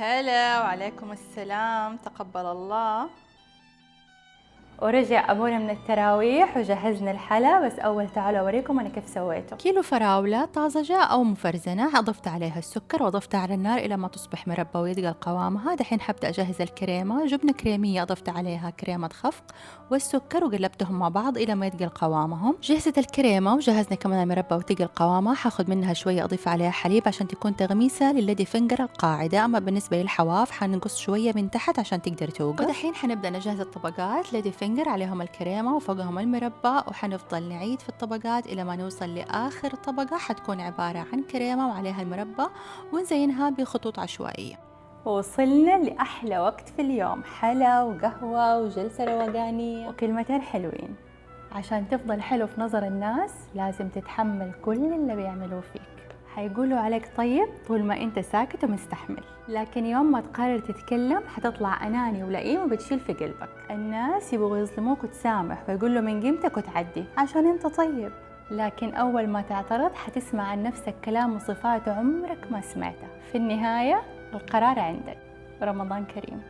هلا وعليكم السلام، تقبل الله. ورجع أبونا من التراويح وجهزنا الحلا، بس أول تعالوا أوريكم أنا كيف سويته. كيلو فراولة طازجة أو مفرزنة، أضفت عليها السكر وأضفتها على النار إلى ما تصبح مربى ويتقل قوامها. دحين حبدأ أجهز الكريمة. جبنة كريمية أضفت عليها كريمة خفق والسكر وقلبتهم مع بعض إلى ما يتقل قوامهم. جهزت الكريمة وجهزنا كمان المربى وتقل قوامها. حاخذ منها شوية أضيف عليها حليب عشان تكون تغميسة لليدي فنجر القاعدة. أما بالنسبة للحواف حنقص شوية من تحت عشان تقدر توقف. ودحين حنبدأ نجهز الطبقات، ليدي فنجر عليهم الكريمة وفوقهم المربى، وحنفضل نعيد في الطبقات إلى ما نوصل لآخر طبقة حتكون عبارة عن كريمة وعليها المربى، ونزينها بخطوط عشوائية. ووصلنا لأحلى وقت في اليوم، حلا وقهوة وجلسة روقانية وكلمتين حلوين. عشان تفضل حلو في نظر الناس لازم تتحمل كل اللي بيعملوه فيك. حيقولوا عليك طيب طول ما انت ساكت ومستحمل، لكن يوم ما تقرر تتكلم حتطلع أناني ولئيم وبتشيل في قلبك. الناس يبغوا يظلموك وتسامح ويقولوا من قيمتك وتعدي عشان انت طيب، لكن أول ما تعترض حتسمع عن نفسك كلام وصفات عمرك ما سمعتها. في النهاية القرار عندك. رمضان كريم.